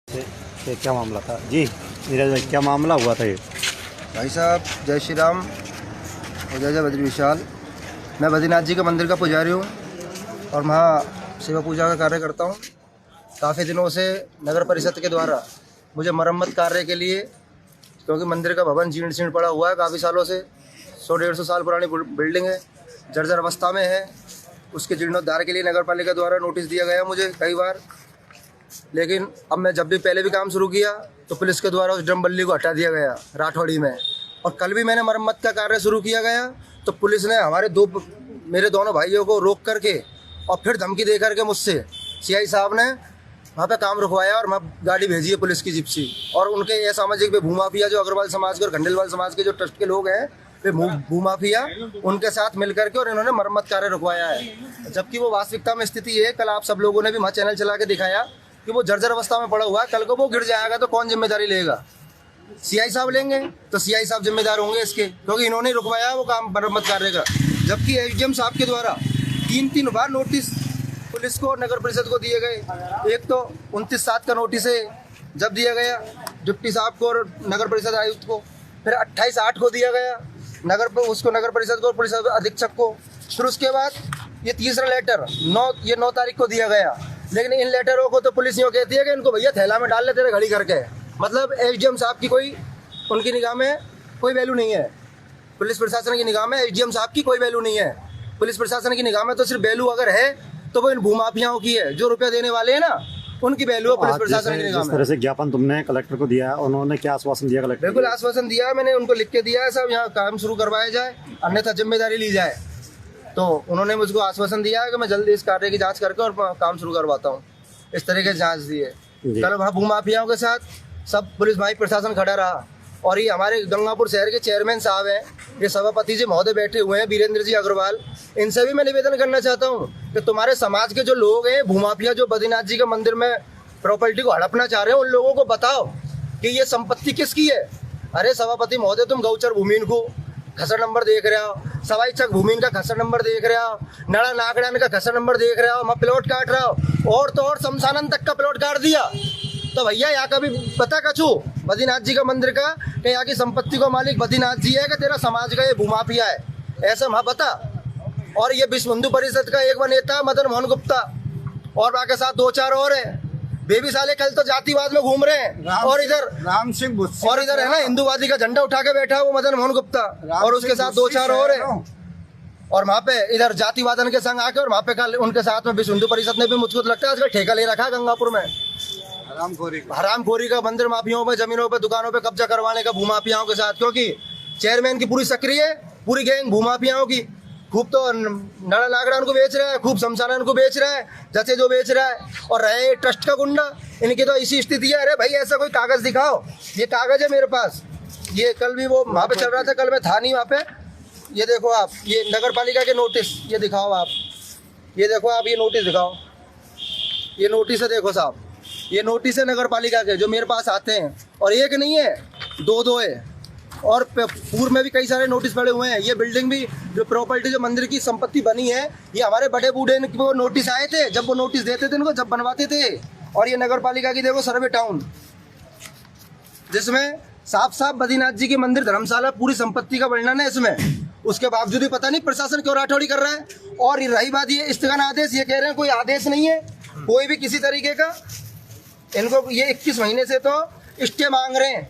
से क्या मामला था जी? नीरज भाई, क्या मामला हुआ था ये? भाई साहब, जय श्री राम और जय जय बद्री विशाल। मैं बद्रीनाथ जी के मंदिर का पुजारी हूँ और वहाँ सेवा पूजा का कार्य करता हूँ। काफ़ी दिनों से नगर परिषद के द्वारा मुझे मरम्मत कार्य के लिए, क्योंकि मंदिर का भवन जीर्ण शीर्ण पड़ा हुआ है काफ़ी सालों से, 100-150 साल पुरानी बिल्डिंग है, जर्जर अवस्था में है, उसके जीर्णोद्धार के लिए नगर पालिका द्वारा नोटिस दिया गया मुझे कई बार। लेकिन अब मैं जब भी पहले भी काम शुरू किया तो पुलिस के द्वारा उस ड्रम बल्ली को हटा दिया गया राठौड़ी में, और कल भी मैंने मरम्मत का कार्य शुरू किया गया तो पुलिस ने मेरे दोनों भाइयों को रोक करके और फिर धमकी दे करके मुझसे सीआई साहब ने वहाँ पे काम रुकवाया और वहाँ गाड़ी भेजी है पुलिस की जिप्सी। और उनके ये सामाजिक भूमाफिया जो अग्रवाल समाज के और खंडेलवाल समाज के जो ट्रस्ट के लोग हैं, वे भूमाफिया उनके साथ मिल करके और इन्होंने मरम्मत कार्य रुकवाया है। जबकि वो वास्तविकता में स्थिति है, कल आप सब लोगों ने भी वहाँ चैनल चला के दिखाया कि वो जर्जर अवस्था में पड़ा हुआ है। कल को वो गिर जाएगा तो कौन जिम्मेदारी लेगा? सीआई साहब लेंगे, तो सीआई साहब जिम्मेदार होंगे इसके, क्योंकि इन्होंने रुकवाया वो काम मरम्मत कार्य का। जबकि एसडीएम साहब के द्वारा 3 बार नोटिस पुलिस को नगर परिषद को दिए गए। एक तो 29/7 का नोटिस है जब दिया गया डिप्टी साहब को और नगर परिषद आयुक्त को, फिर 28/8 को दिया गया नगर परिषद को और पुलिस अधीक्षक को। फिर उसके बाद ये तीसरा लेटर 9 तारीख को दिया गया। लेकिन इन लेटरों को तो पुलिस यूँ कहती है कि इनको भैया थैला में डाल ले तेरे घड़ी करके। मतलब एसडीएम साहब की कोई उनकी निगाह में कोई वैल्यू नहीं है, पुलिस प्रशासन की निगाह में एसडीएम साहब की कोई वैल्यू नहीं है। पुलिस प्रशासन की निगाह में तो सिर्फ वैल्यू अगर है तो वो इन भूमाफियाओं की है, जो रुपया देने वाले हैं ना उनकी वैल्यू है पुलिस प्रशासन की निगाह में। जिस तरह से ज्ञापन तुमने कलेक्टर को दिया, उन्होंने क्या आश्वासन दिया कलेक्टर? बिल्कुल आश्वासन दिया, मैंने उनको लिख के दिया है साहब यहाँ काम शुरू करवाया जाए, अन्यथा जिम्मेदारी ली जाए। तो उन्होंने मुझको आश्वासन दिया है कि मैं जल्दी इस कार्य की जाँच करके और काम शुरू करवाता हूँ। इस तरीके से जाँच दी है। कल वहाँ भूमाफियाओं के साथ सब पुलिस भाई प्रशासन खड़ा रहा, और ये हमारे गंगापुर शहर के चेयरमैन साहब हैं, ये सभापति जी महोदय बैठे हुए हैं, वीरेंद्र जी अग्रवाल। इनसे भी मैं निवेदन करना चाहता हूँ कि तुम्हारे समाज के जो लोग हैं भूमाफिया, जो बद्रीनाथ जी के मंदिर में प्रॉपर्टी को हड़पना चाह रहे हैं, उन लोगों को बताओ कि ये संपत्ति किसकी है। अरे सभापति महोदय, तुम गौचर भूमि को खसर नंबर देख रहे हो, सवाईचक भूमि का खसर नंबर देख रहे हो, नड़ा नागड़ान का खसर नंबर देख रहे हो, मैं प्लॉट काट रहा हूँ, और तो और शमशानन तक का प्लॉट काट दिया। तो भैया यहाँ का भी पता कछू बद्रीनाथ जी का मंदिर का कि यहाँ की संपत्ति को मालिक बद्रीनाथ जी है कि तेरा समाज का ये भूमाफिया है, ऐसा वहाँ बता। और ये विश्व हिंदू परिषद का एक नेता मदन मोहन गुप्ता और बाकी साथ 2-4 और है, बेबी साले कल तो जातिवाद में घूम रहे हैं, और इधर राम सिंह और इधर है ना हिंदूवादी का झंडा उठा के बैठा वो मदन मोहन गुप्ता, और उसके साथ 2-4 और है। और वहाँ पे इधर जातिवादन के संग आके और वहाँ पे कल उनके साथ में विश्व हिंदू परिषद ने भी मुझको लगता है उसका ठेका ले रखा है गंगापुर में, हरामखोरी का मंदिर माफियाओं पे, जमीनों पे, दुकानों पे कब्जा करवाने का भूमाफियाओं के साथ। क्योंकि चेयरमैन की पूरी सक्रिय है, पूरी गैंग भूमाफियाओं की। खूब तो नड़ा नागड़ा को बेच रहा है, खूब शमशानन को बेच रहा है, जैसे जो बेच रहा है, और रहे ट्रस्ट का गुंडा। इनकी तो इसी स्थिति है। अरे भाई ऐसा कोई कागज दिखाओ, ये कागज है मेरे पास, ये कल भी वो वहाँ पे चल रहा था, कल मैं था नहीं वहाँ पे। ये देखो आप, ये नगर पालिका के नोटिस, ये दिखाओ आप, ये देखो आप, ये नोटिस दिखाओ, ये नोटिस है, देखो साहब, ये नोटिस है नगर पालिका के जो मेरे पास आते हैं, और एक नहीं है 2 है, और पूर्व में भी कई सारे नोटिस पड़े हुए हैं। ये बिल्डिंग भी जो प्रॉपर्टी जो मंदिर की संपत्ति बनी है, ये हमारे बड़े बूढ़े को नोटिस आए थे जब वो नोटिस देते थे इनको, जब बनवाते थे। और ये नगर पालिका की देखो सर्वे टाउन, जिसमें साफ बद्रीनाथ जी के मंदिर धर्मशाला पूरी संपत्ति का वर्णन है इसमें। उसके बावजूद भी पता नहीं प्रशासन क्यों राठौड़ी कर रहा है। और रही बात ये स्थगन आदेश, ये कह रहे हैं कोई आदेश नहीं है कोई भी किसी तरीके का। इनको ये 21 महीने से तो स्टे मांग रहे हैं।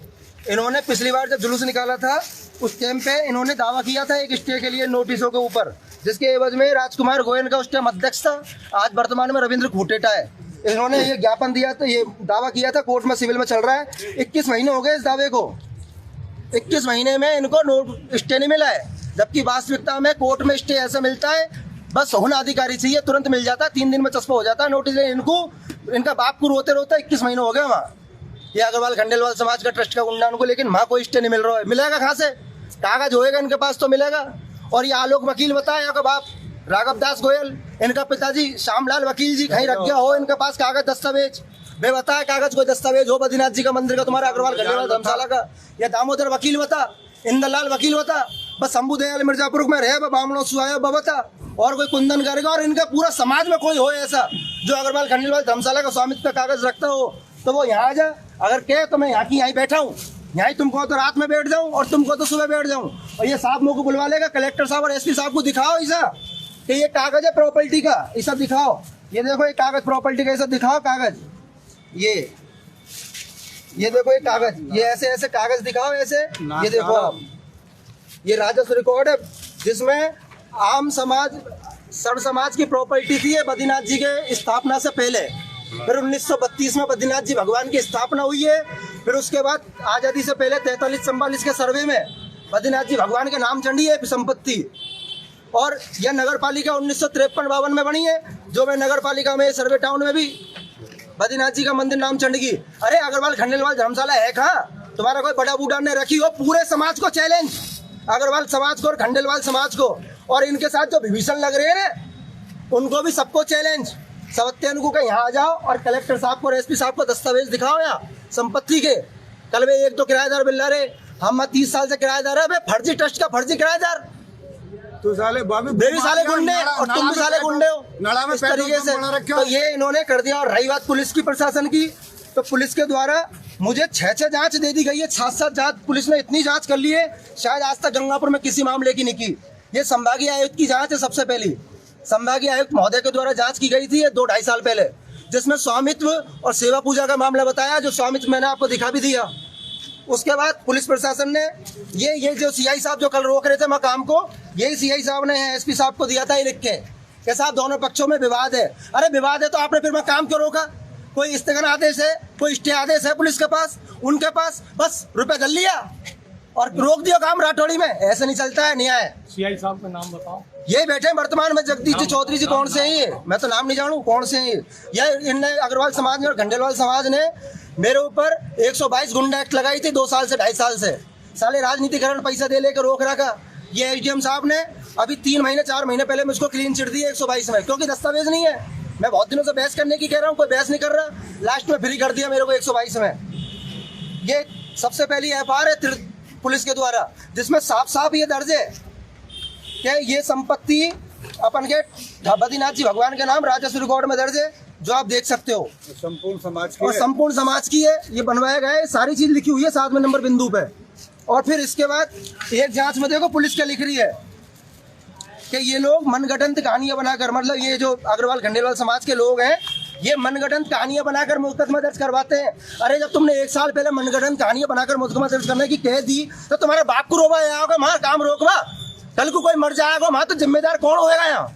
इन्होंने पिछली बार जब जुलूस निकाला था उस टाइम पे इन्होंने दावा किया था एक स्टे के लिए नोटिसों के ऊपर, जिसके एवज में राजकुमार गोयन का उस टाइम अध्यक्ष था, आज वर्तमान में रविंद्र खूटेटा है। इन्होंने ये ज्ञापन दिया था, ये दावा किया था, कोर्ट में सिविल में चल रहा है। 21 महीने हो गए इस दावे को, 21 महीने में इनको स्टे नहीं मिला है। जबकि वास्तविकता में कोर्ट में स्टे ऐसा मिलता है, बस होना अधिकारी चाहिए, तुरंत मिल जाता है, 3 दिन में चस्पा हो जाता है नोटिस। इनका बाप को रोते 21 महीने हो गए वहाँ। ये अग्रवाल खंडेलवाल समाज का ट्रस्ट का गुंडा उनको, लेकिन वहाँ कोई स्टे नहीं मिल रहा है। मिलेगा कहाँ से? कागज होएगा इनके पास तो मिलेगा। और ये आलोक वकील बताया का बाप राघव दास गोयल, इनका पिताजी श्यामलाल वकील जी कहीं रख गया हो इनके पास कागज दस्तावेज, वे बताया कागज कोई दस्तावेज हो बद्रीनाथ जी का मंदिर का, तुम्हारा अग्रवाल खंडेलवाल धर्मशाला का, या दामोदर वकील बता, इंदरलाल वकील बता, बस शंभू दयाल मिर्जापुर में रहे बामणो सुहाया बता, और कोई कुंदन करेगा। और इनका पूरा समाज में कोई हो ऐसा जो अग्रवाल खंडेलवाल धर्मशाला का स्वामित्व का कागज रखता हो, तो वो यहाँ आ जा, अगर कहे तो मैं यहाँ की यहीं बैठा हूँ, यहीं तुमको तो रात में बैठ जाऊँ और तुमको तो सुबह बैठ जाऊँ। और ये साहब मुझको बुलवा लेगा, कलेक्टर साहब और एसपी साहब को दिखाओ ऐसा कि ये कागज है प्रॉपर्टी का, ये सब दिखाओ। ये देखो ये कागज प्रॉपर्टी का, ये सब दिखाओ कागज। ये देखो ये कागज, ये ऐसे ऐसे कागज दिखाओ ऐसे। ये देखो आप, ये राजस्व रिकॉर्ड है जिसमें आम समाज सर्व समाज की प्रॉपर्टी थी ये बद्रीनाथ जी के स्थापना से पहले। फिर 1932 में बद्रीनाथ जी भगवान की स्थापना हुई है। फिर उसके बाद आज़ादी से पहले 43-44 के सर्वे में बद्रीनाथ जी भगवान के नाम चढ़ी है संपत्ति। और यह नगर पालिका 1953-52 में बनी है, जो मैं नगर पालिका में सर्वे टाउन में भी बद्रीनाथ जी का मंदिर नाम चढ़ गई। अरे अग्रवाल खंडेलवाल धर्मशाला है कहाँ? तुम्हारा कोई बड़ा बूढ़ा ने रखी हो? पूरे समाज को चैलेंज, अग्रवाल समाज को और खंडेलवाल समाज को, और इनके साथ जो विभीषण लग रहे हैं ना उनको भी, सबको चैलेंज। सवत्तेन को यहाँ आ जाओ और कलेक्टर साहब को और एसपी साहब को दस्तावेज दिखाओ यहाँ संपत्ति के। कल वे एक दो किराएदार बिल्ला रहे, हम 30 साल से किराएदार है, फर्जी ट्रस्ट का फर्जी किराएदार। तो साले भी साले गुंडे और तुम भी साले गुंडे हो इस तरीके से। तो ये इन्होंने कर दिया। और रही बात पुलिस की, प्रशासन की, तो पुलिस के द्वारा मुझे 6 जांच दे दी गई है, 7 जांच पुलिस ने इतनी जांच कर ली है, शायद आज तक गंगापुर में किसी मामले की नहीं की। ये संभागीय आयुक्त की जांच है, सबसे पहली संभागीय आयुक्त महोदय के द्वारा जांच की गई थी 2-2.5 साल पहले, जिसमें स्वामित्व और सेवा पूजा का मामला बताया, जो स्वामित्व मैंने आपको दिखा भी दिया। उसके बाद पुलिस प्रशासन ने ये जो सीआई साहब जो कल रोक रहे थे मैं काम को, यही सीआई साहब ने एसपी साहब को दिया था ये लिख के साहब दोनों पक्षों में विवाद है। अरे विवाद है तो आपने फिर मैं काम क्यों रोका? कोई स्थगन आदेश है, कोई स्टे आदेश है पुलिस के पास, उनके पास बस रुपए कर लिया और रोक दिया काम राठौड़ी में। ऐसे नहीं चलता है न्याय। सीआई साहब का नाम बताओ। ये बैठे हैं वर्तमान में, जगदीश जी चौधरी जी। कौन से हैं ये? मैं तो नाम नहीं जानू कौन से हैं ये। इनने अग्रवाल समाज ने और खंडेलवाल समाज ने मेरे ऊपर 122 गुंडा एक्ट लगाई थी 2 साल से 2.5 साल से। साले राजनीतिकरण पैसा दे लेकर रोक रखा। ये एसडीएम साहब ने अभी 3 महीने 4 महीने पहले मुझको क्लीन चिट दी 122 में, क्योंकि दस्तावेज नहीं है। मैं बहुत दिनों से बहस करने की कह रहा हूँ, कोई बहस नहीं कर रहा। लास्ट में फ्री कर दिया मेरे को 122 में। ये सबसे पहली एफआईआर है पुलिस के द्वारा, जिसमें साफ साफ ये दर्ज है कि ये संपत्ति अपन के बद्रीनाथ जी भगवान के नाम राजस्व रिकॉर्ड में दर्ज है, जो आप देख सकते हो। संपूर्ण समाज की और संपूर्ण समाज की है, ये बनवाया गया है, सारी चीज लिखी हुई है 7वें नंबर बिंदु पे। और फिर इसके बाद एक जांच में देखो पुलिस क्या लिख रही है कि ये लोग मनगढ़ंत कहानियां बनाकर, मतलब ये जो अग्रवाल खंडेलवाल समाज के लोग हैं, ये मनगढ़ंत कहानियां बनाकर मुकदमा दर्ज करवाते हैं। अरे जब तुमने 1 साल पहले मनगढ़ंत कहानियां बनाकर मुकदमा दर्ज करने की कह दी, तो तुम्हारे बाप को रोवा होगा, वहां काम रोकवा। कल को कोई मर जाएगा वहां, तो जिम्मेदार कौन होएगा यहाँ?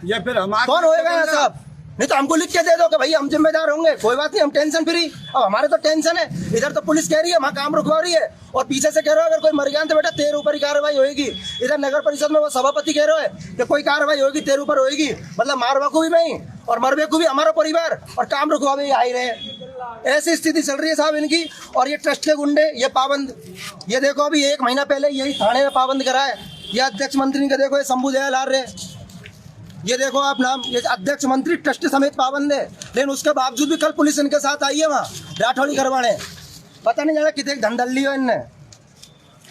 या फिर हमारे कौन होएगा यहाँ साहब? नहीं तो हमको लिख के दे दो कि भाई हम जिम्मेदार होंगे, कोई बात नहीं, हम टेंशन फ्री। अब हमारे तो टेंशन है, इधर तो पुलिस कह रही है वहाँ काम रुकवा रही है, और पीछे से कह रहे हो अगर कोई मर गया तो बेटा तेरे ऊपर ही कार्रवाई होगी। इधर नगर परिषद में वो सभापति कह रहे हैं कि कोई कार्रवाई होगी तेरे ऊपर होगी, मतलब मारवा को भी नहीं और मरवे को भी हमारा परिवार, और काम रुकवा भी आई रहे। ऐसी स्थिति चल रही है साहब इनकी। और ये ट्रस्ट के गुंडे, ये पाबंद, ये देखो अभी 1 महीना पहले यही थाने में पाबंद करा है। ये अध्यक्ष मंत्री का देखो, ये शंभू दयाल आर्य, ये देखो आप नाम, ये अध्यक्ष मंत्री ट्रस्ट समेत पाबंद है, लेकिन उसके बावजूद भी कल पुलिस इनके साथ आई है वहाँ राठौड़ी करवाने। पता नहीं जाना कितने धन ली हो इनने।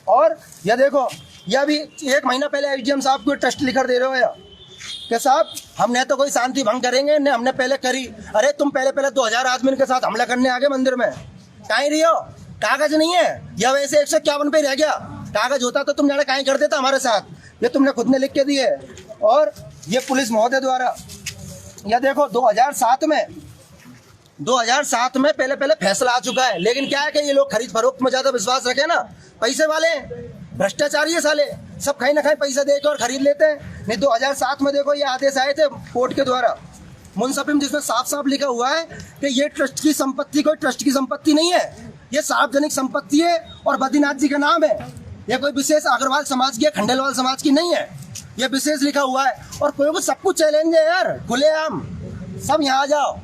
और ये देखो, ये अभी 1 महीना पहले एसडीएम साहब को ट्रस्ट लिखकर दे रहे हो कि साहब हमने तो कोई शांति भंग करेंगे ने, हमने पहले करी। अरे तुम पहले 2000 आदमी इनके साथ हमला करने आ गए मंदिर में, कहीं रही हो? कागज नहीं है, या वैसे 151 पे रह गया। कागज होता तो तुम जाने कहीं कर देता हमारे साथ, ये तुमने खुद ने लिख के दिए। और ये पुलिस महोदय द्वारा, यह देखो 2007 में पहले फैसला आ चुका है, लेकिन क्या है कि ये लोग खरीद फरोख्त में ज्यादा विश्वास रखे ना, पैसे वाले भ्रष्टाचारी है साले, सब कहीं ना कहीं पैसा देकर और खरीद लेते हैं। नहीं 2007 में देखो ये आदेश आए थे कोर्ट के द्वारा मुंसफिम, जिसमें साफ साफ लिखा हुआ है कि ये ट्रस्ट की संपत्ति कोई ट्रस्ट की संपत्ति नहीं है, ये सार्वजनिक संपत्ति है और बद्रीनाथ जी का नाम है। ये कोई विशेष अग्रवाल समाज की, खंडेलवाल समाज की नहीं है, ये विशेष लिखा हुआ है। और कोई को सब कुछ चैलेंज है यार, खुलेआम सब यहाँ आ जाओ।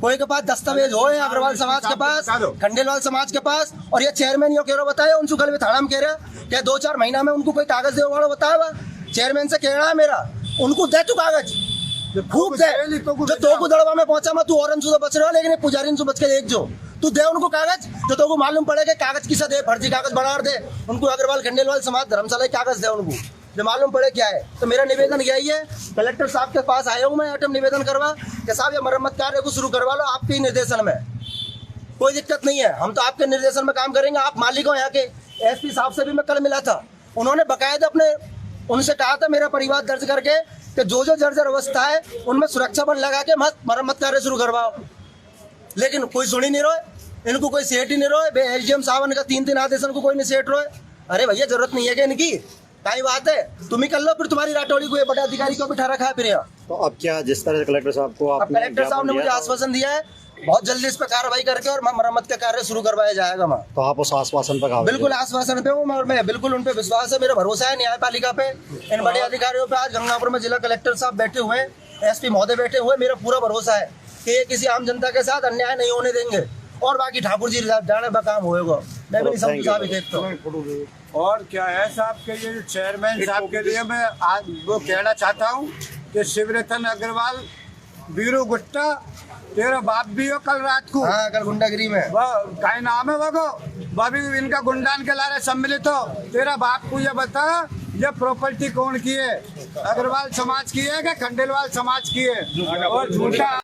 कोई के पास दस्तावेज हो है अग्रवाल समाज के पास, खंडेलवाल समाज के पास, और ये चेयरमैन यो कह रहा बताया उनसे कल थाना में कह रहा कि 2-4 महीना में उनको कोई कागज दे वाला बताया। चेयरमैन से कह रहा है मेरा, उनको दे तू कागज खूब दे, जो तो को दड़वा में पहुंचा मैं तू और से बच रहा, लेकिन पुजारी से बच के देख जो तू दे उनको कागज, जो तो को मालूम पड़ेगा कागज किसा दे, फर्जी कागज बना दे उनको। अग्रवाल खंडेलवाल समाज धर्मशाला कागज दे उनको, जो मालूम पड़े क्या है। तो मेरा निवेदन यही है, कलेक्टर साहब के पास आया हूँ मैं आइटम निवेदन करवा कि साहब ये मरम्मत कार्य को शुरू करवा लो आपके निर्देशन में। कोई दिक्कत नहीं है, हम तो आपके निर्देशन में काम करेंगे। आप मालिक हो यहाँ के। एसपी साहब से भी मैं कल मिला था, उन्होंने बकायदा अपने उनसे कहा था मेरा परिवार दर्ज करके कि जो जर्जर अवस्था है उनमें सुरक्षा बल लगा के मरम्मत कार्य शुरू करवाओ, लेकिन कोई सुन ही नहीं रहा। इनको कोई सेठ ही नहीं रहा। एसडीएम साहब का 3 आदेश को कोई नहीं सेठ रहा। अरे भैया जरूरत नहीं है कि इनकी कई बात है, तुम ही कर लो, फिर तुम्हारी राठौड़ी को बड़े अधिकारी को बिठा रखा है फिर यहाँ। तो अब क्या, जिस तरह से कलेक्टर साहब को अब कलेक्टर साहब ने मुझे आश्वासन दिया है बहुत जल्दी इस पर कार्रवाई करके और मरम्मत का कार्य शुरू करवाया जाएगा वहाँ। तो आप उस आश्वासन पर बिल्कुल आश्वासन पे हूँ और मैं बिल्कुल उन पे विश्वास है, मेरा भरोसा है न्यायपालिका पे, इन बड़े अधिकारियों पे। आज गंगापुर में जिला कलेक्टर साहब बैठे हुए, एसपी महोदय बैठे हुए, मेरा पूरा भरोसा है कि ये किसी आम जनता के साथ अन्याय नहीं होने देंगे। और बाकी ठाकुर जी जाने का काम होएगा, मैं भी नहीं समझता भी देखता हूँ। और क्या है साहब के ये चेयरमैन साहब के लिए मैं आज वो कहना चाहता हूँ कि शिवरतन अग्रवाल, बीरू गुट्टा, तेरा बाप भी हो कल रात को। हाँ, कल गुंडागिरी में वह का नाम है वो भाभी, इनका गुंडान के लारे सम्मिलित हो। तेरा बाप को ये बता, ये प्रॉपर्टी कौन की है? अग्रवाल समाज की है कि खंडेलवाल समाज की है? और झूठा